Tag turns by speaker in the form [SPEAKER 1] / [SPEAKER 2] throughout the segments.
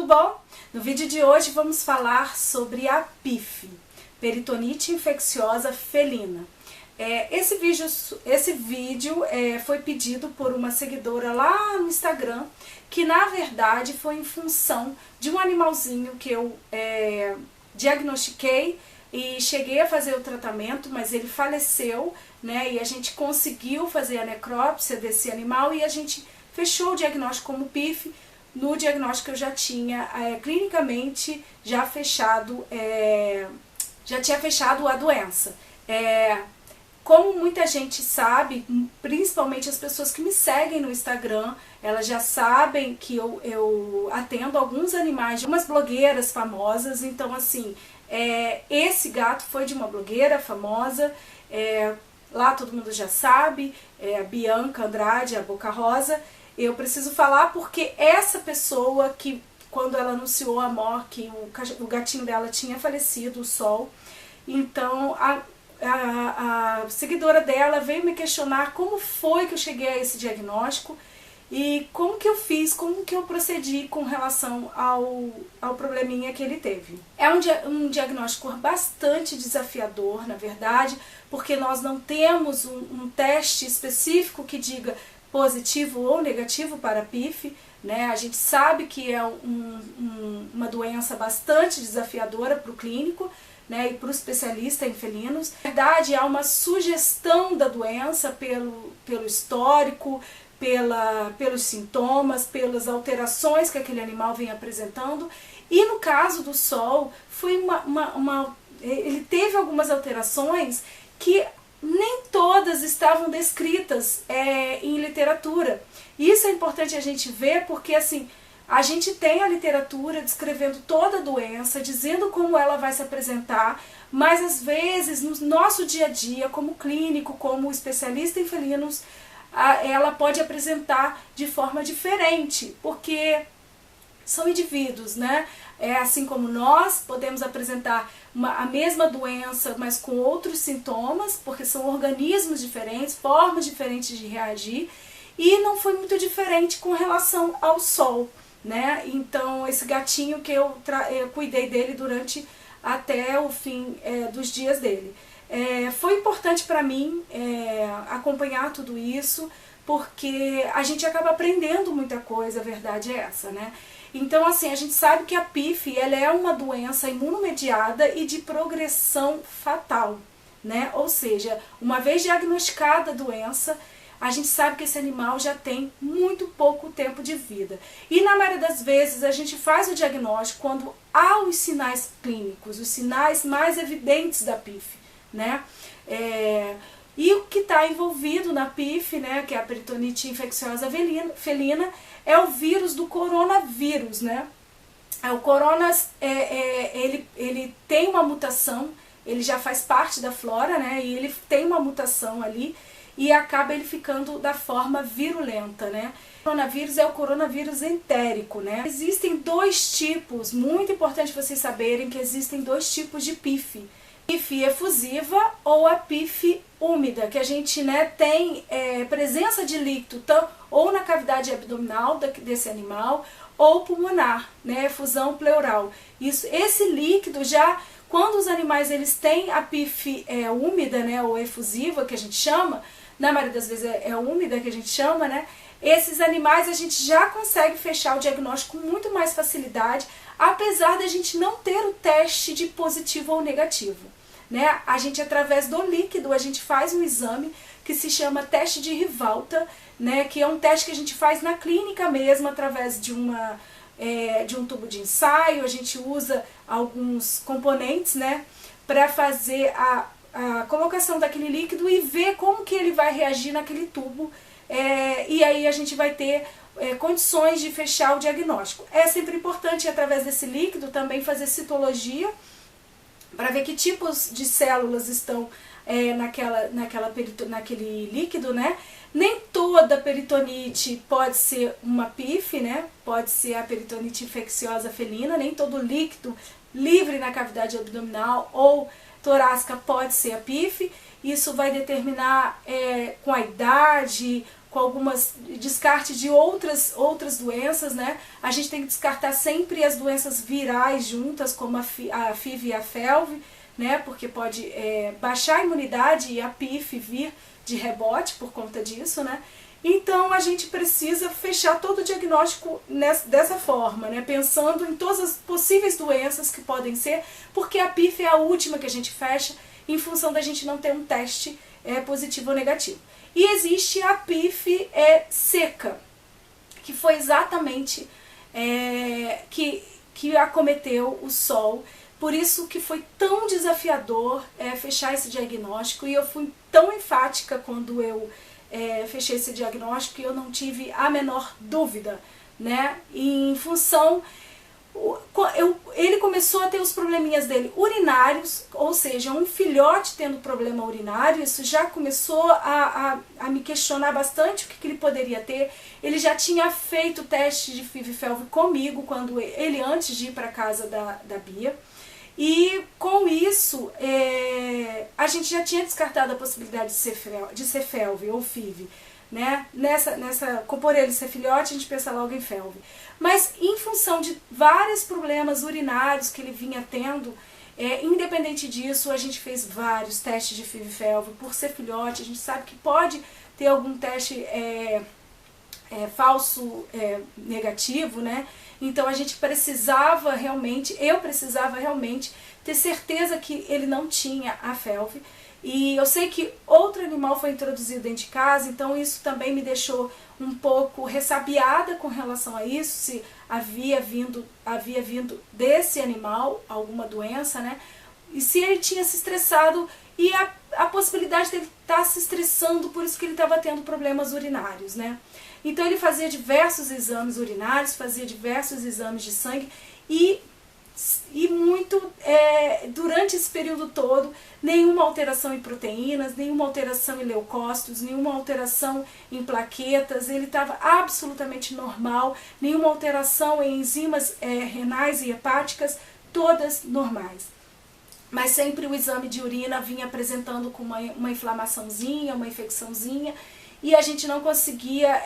[SPEAKER 1] tudo bom? No vídeo de hoje vamos falar sobre a PIF, peritonite infecciosa felina. Esse vídeo foi pedido por uma seguidora lá no Instagram, que na verdade foi em função de um animalzinho que eu diagnostiquei e cheguei a fazer o tratamento, mas ele faleceu, né? E a gente conseguiu fazer a necrópsia desse animal e a gente fechou o diagnóstico como PIF. No diagnóstico eu já tinha clinicamente já tinha fechado a doença. Como muita gente sabe, principalmente as pessoas que me seguem no Instagram, elas já sabem que eu atendo alguns animais de umas blogueiras famosas. Então assim, esse gato foi de uma blogueira famosa, lá todo mundo já sabe, a Bianca Andrade, a Boca Rosa. Eu preciso falar porque essa pessoa que, quando ela anunciou a morte, que o gatinho dela tinha falecido, o Sol, então a seguidora dela veio me questionar como foi que eu cheguei a esse diagnóstico e como que eu fiz, como que eu procedi com relação ao probleminha que ele teve. É um diagnóstico bastante desafiador, na verdade, porque nós não temos um teste específico que diga positivo ou negativo para a PIF, né? A gente sabe que é uma doença bastante desafiadora para o clínico, né, e para o especialista em felinos. Na verdade, há uma sugestão da doença pelo histórico, pelos sintomas, pelas alterações que aquele animal vem apresentando. E no caso do Sol, foi ele teve algumas alterações que nem todas estavam descritas em literatura. Isso é importante a gente ver porque assim, a gente tem a literatura descrevendo toda a doença, dizendo como ela vai se apresentar, mas às vezes no nosso dia a dia, como clínico, como especialista em felinos, ela pode apresentar de forma diferente, porque são indivíduos, né? Assim como nós podemos apresentar a mesma doença, mas com outros sintomas, porque são organismos diferentes, formas diferentes de reagir, e não foi muito diferente com relação ao Sol, né? Então esse gatinho que eu cuidei dele durante até o fim dos dias dele. Foi importante para mim acompanhar tudo isso, porque a gente acaba aprendendo muita coisa, a verdade é essa, né? Então assim, a gente sabe que a PIF ela é uma doença imunomediada e de progressão fatal, né? Ou seja, uma vez diagnosticada a doença, a gente sabe que esse animal já tem muito pouco tempo de vida. E na maioria das vezes a gente faz o diagnóstico quando há os sinais clínicos, os sinais mais evidentes da PIF, né? E o que está envolvido na PIF, né, que é a peritonite infecciosa felina, é o vírus do coronavírus, né? O coronas, ele tem uma mutação, ele já faz parte da flora, né? E ele tem uma mutação ali, e acaba ele ficando da forma virulenta, né? O coronavírus é o coronavírus entérico, né? Existem dois tipos, muito importante vocês saberem que existem dois tipos de PIF. PIF efusiva ou a PIF úmida, que a gente, né, tem presença de líquido ou na cavidade abdominal desse animal ou pulmonar, né, efusão pleural. Esse líquido já, quando os animais eles têm a PIF úmida, né, ou efusiva, que a gente chama, na maioria das vezes é úmida que a gente chama, né? Esses animais a gente já consegue fechar o diagnóstico com muito mais facilidade, apesar de a gente não ter o teste de positivo ou negativo, né? A gente, através do líquido, a gente faz um exame que se chama teste de Rivalta, né? Que é um teste que a gente faz na clínica mesmo, através de um tubo de ensaio. A gente usa alguns componentes, né, para fazer a colocação daquele líquido e ver como que ele vai reagir naquele tubo, e aí a gente vai ter condições de fechar o diagnóstico. É sempre importante, através desse líquido, também fazer citologia, para ver que tipos de células estão naquele líquido, né? Nem toda peritonite pode ser uma PIF, né? Pode ser a peritonite infecciosa felina, nem todo líquido livre na cavidade abdominal ou torácica pode ser a PIF. Isso vai determinar com a idade, com algumas descarte de outras doenças, né? A gente tem que descartar sempre as doenças virais juntas, como a FIV e a FeLV, né? Porque pode baixar a imunidade e a PIF vir de rebote por conta disso, né? Então a gente precisa fechar todo o diagnóstico dessa forma, né? Pensando em todas as possíveis doenças que podem ser, porque a PIF é a última que a gente fecha em função da gente não ter um teste positivo ou negativo. E existe a PIF seca, que foi exatamente que acometeu o Sol. Por isso que foi tão desafiador fechar esse diagnóstico, e eu fui tão enfática quando eu fechei esse diagnóstico que eu não tive a menor dúvida, né? Em função, ele começou a ter os probleminhas dele urinários, ou seja, um filhote tendo problema urinário, isso já começou a me questionar bastante o que ele poderia ter. Ele já tinha feito teste de FIV e FeLV comigo, antes de ir para casa da Bia. E com isso, a gente já tinha descartado a possibilidade de ser FeLV ou FIV, né? Por ele ser filhote, a gente pensa logo em FeLV. Mas em função de vários problemas urinários que ele vinha tendo, independente disso, a gente fez vários testes de FIV e FeLV. Por ser filhote, a gente sabe que pode ter algum teste falso negativo, né? Então a gente precisava realmente, eu precisava realmente ter certeza que ele não tinha a FeLV. E eu sei que outro animal foi introduzido dentro de casa, então isso também me deixou um pouco ressabiada com relação a isso, se havia vindo desse animal alguma doença, né? E se ele tinha se estressado, e a possibilidade dele estar se estressando, por isso que ele estava tendo problemas urinários, né? Então ele fazia diversos exames urinários, fazia diversos exames de sangue e durante esse período todo, nenhuma alteração em proteínas, nenhuma alteração em leucócitos, nenhuma alteração em plaquetas, ele estava absolutamente normal, nenhuma alteração em enzimas renais e hepáticas, todas normais. Mas sempre o exame de urina vinha apresentando com uma inflamaçãozinha, uma infecçãozinha, e a gente não conseguia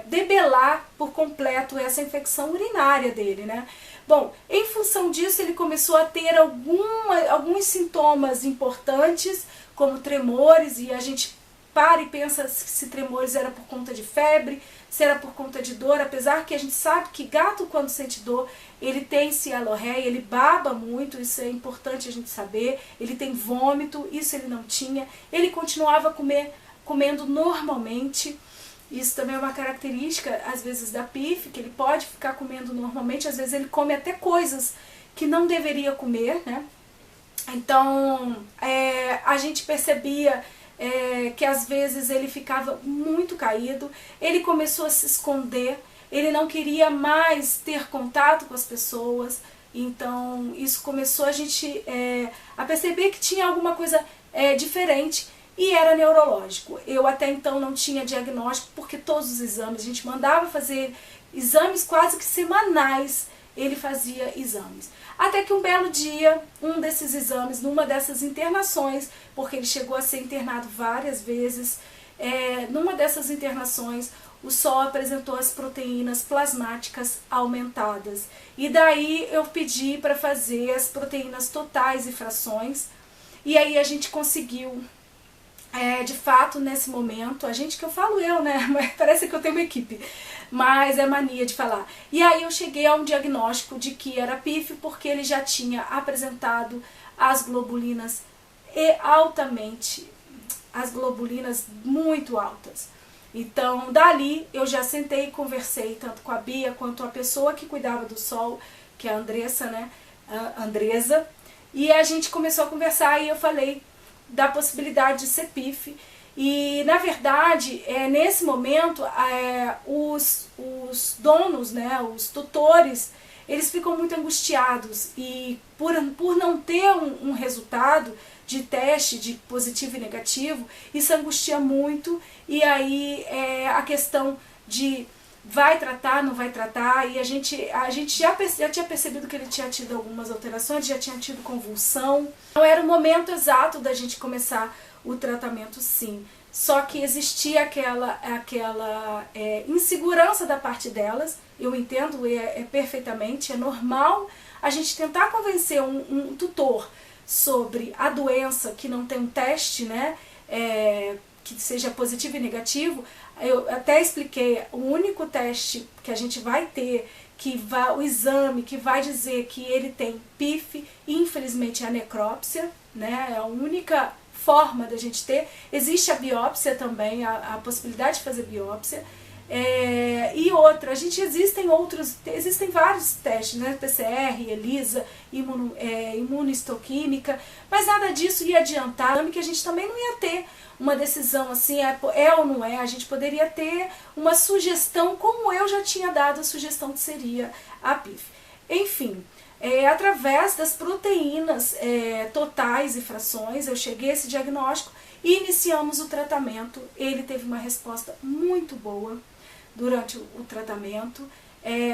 [SPEAKER 1] debelar por completo essa infecção urinária dele, né? Bom, em função disso ele começou a ter alguns sintomas importantes, como tremores, e a gente para e pensa se tremores era por conta de febre, se era por conta de dor, apesar que a gente sabe que gato, quando sente dor, ele tem cialorreia, ele baba muito, isso é importante a gente saber, ele tem vômito, isso ele não tinha, ele continuava comendo normalmente. Isso também é uma característica, às vezes, da PIF, que ele pode ficar comendo normalmente, às vezes ele come até coisas que não deveria comer, né? Então, a gente percebia que às vezes ele ficava muito caído, ele começou a se esconder, ele não queria mais ter contato com as pessoas, então isso começou a gente a perceber que tinha alguma coisa diferente. E era neurológico. Eu até então não tinha diagnóstico, porque todos os exames, a gente mandava fazer exames quase que semanais, ele fazia exames. Até que um belo dia, um desses exames, numa dessas internações, porque ele chegou a ser internado várias vezes, numa dessas internações, o Sol apresentou as proteínas plasmáticas aumentadas. E daí eu pedi para fazer as proteínas totais e frações, e aí a gente conseguiu. De fato, nesse momento, a gente que eu falo né, mas parece que eu tenho uma equipe, mas é mania de falar. E aí eu cheguei a um diagnóstico de que era PIF, porque ele já tinha apresentado as globulinas as globulinas muito altas. Então, dali, eu já sentei e conversei, tanto com a Bia, quanto a pessoa que cuidava do Sol, que é a Andressa, né, a Andresa, e a gente começou a conversar e eu falei da possibilidade de ser PIF. E na verdade, nesse momento, os donos, né, os tutores, eles ficam muito angustiados, e por não ter um resultado de teste de positivo e negativo, isso angustia muito. E aí a questão de vai tratar, não vai tratar, e a gente já tinha percebido que ele tinha tido algumas alterações, já tinha tido convulsão. Então era o momento exato da gente começar o tratamento, sim. só que existia aquela insegurança da parte delas. Eu entendo perfeitamente, é normal a gente tentar convencer um tutor sobre a doença que não tem um teste, né, que seja positivo e negativo. Eu até expliquei, o único teste que a gente vai ter, o exame que vai dizer que ele tem PIF, infelizmente é a necrópsia, né, é a única forma da gente ter. Existe a biópsia também, a possibilidade de fazer biópsia. E outra, existem vários testes, né? PCR, ELISA, imunohistoquímica, mas nada disso ia adiantar, que a gente também não ia ter uma decisão assim, ou não é. A gente poderia ter uma sugestão, como eu já tinha dado a sugestão que seria a PIF. Enfim, através das proteínas totais e frações, eu cheguei a esse diagnóstico e iniciamos o tratamento. Ele teve uma resposta muito boa durante o tratamento,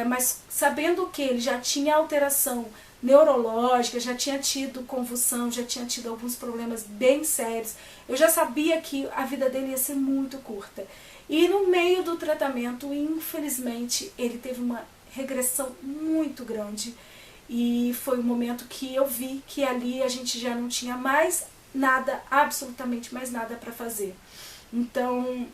[SPEAKER 1] mas sabendo que ele já tinha alteração neurológica, já tinha tido convulsão, já tinha tido alguns problemas bem sérios, eu já sabia que a vida dele ia ser muito curta. E no meio do tratamento, infelizmente, ele teve uma regressão muito grande, e foi o momento que eu vi que ali a gente já não tinha mais nada, absolutamente mais nada para fazer. Então,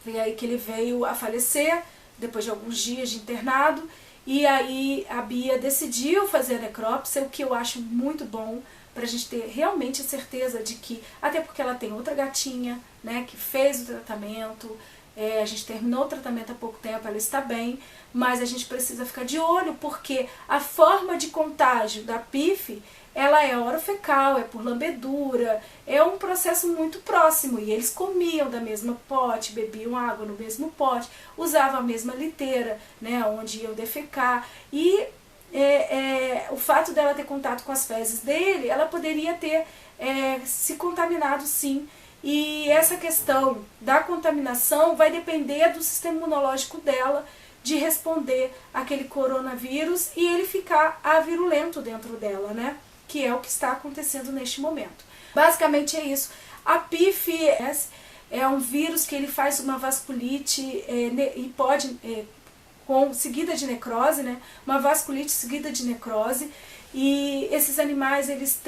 [SPEAKER 1] foi aí que ele veio a falecer, depois de alguns dias de internado, e aí a Bia decidiu fazer a necrópsia, o que eu acho muito bom, para a gente ter realmente certeza de que, até porque ela tem outra gatinha, né, que fez o tratamento, a gente terminou o tratamento há pouco tempo, ela está bem, mas a gente precisa ficar de olho, porque a forma de contágio da PIF, ela é orofecal, é por lambedura, é um processo muito próximo, e eles comiam da mesma pote, bebiam água no mesmo pote, usavam a mesma liteira, né, onde iam defecar, e o fato dela ter contato com as fezes dele, ela poderia ter se contaminado sim. E essa questão da contaminação vai depender do sistema imunológico dela, de responder àquele coronavírus e ele ficar virulento dentro dela, né? Que é o que está acontecendo neste momento. Basicamente é isso. A PIF é um vírus que ele faz uma vasculite e pode, seguida de necrose, né? Uma vasculite seguida de necrose, e esses animais eles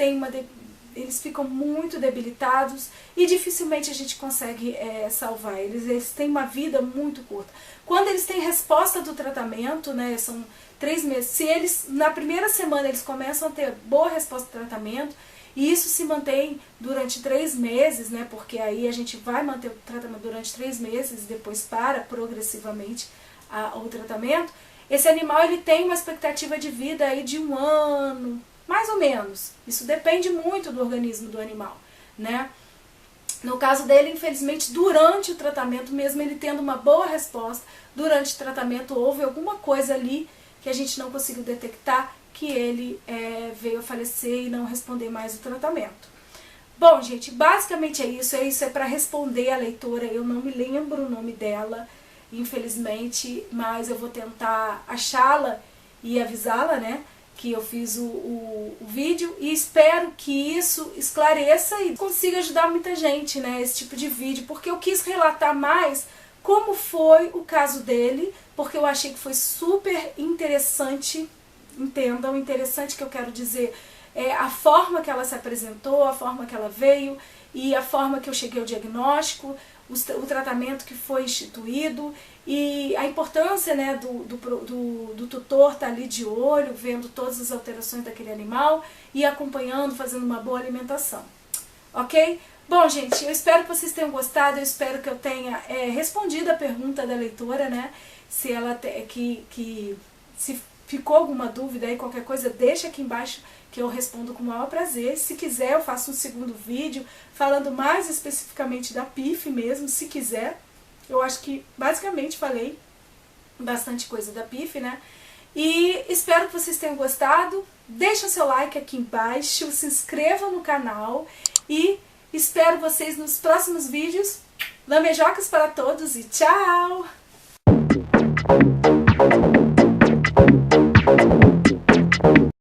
[SPEAKER 1] ficam muito debilitados e dificilmente a gente consegue salvar eles. Eles têm uma vida muito curta. Quando eles têm resposta do tratamento, né, são 3 meses, se eles, na primeira semana, eles começam a ter boa resposta do tratamento, e isso se mantém durante 3 meses, né, porque aí a gente vai manter o tratamento durante 3 meses, depois para progressivamente o tratamento, esse animal ele tem uma expectativa de vida aí de 1 ano, mais ou menos. Isso depende muito do organismo do animal, né? No caso dele, infelizmente, durante o tratamento, mesmo ele tendo uma boa resposta, durante o tratamento houve alguma coisa ali que a gente não conseguiu detectar, que ele veio a falecer e não responder mais o tratamento. Bom, gente, basicamente é isso é para responder a leitora. Eu não me lembro o nome dela, infelizmente, mas eu vou tentar achá-la e avisá-la, né, que eu fiz o vídeo, e espero que isso esclareça e consiga ajudar muita gente, né, esse tipo de vídeo, porque eu quis relatar mais como foi o caso dele, porque eu achei que foi super interessante. Entendam, interessante que eu quero dizer a forma que ela se apresentou, a forma que ela veio e a forma que eu cheguei ao diagnóstico, o tratamento que foi instituído e a importância, né, do tutor estar ali de olho, vendo todas as alterações daquele animal e acompanhando, fazendo uma boa alimentação. Ok? Bom, gente, eu espero que vocês tenham gostado, eu espero que eu tenha respondido a pergunta da leitora, né? Se ela se ficou alguma dúvida aí, qualquer coisa, deixa aqui embaixo que eu respondo com o maior prazer. Se quiser, eu faço um segundo vídeo falando mais especificamente da PIF mesmo, se quiser. Eu acho que basicamente falei bastante coisa da PIF, né? E espero que vocês tenham gostado. Deixa o seu like aqui embaixo, se inscreva no canal e espero vocês nos próximos vídeos. Lamejocas para todos e tchau!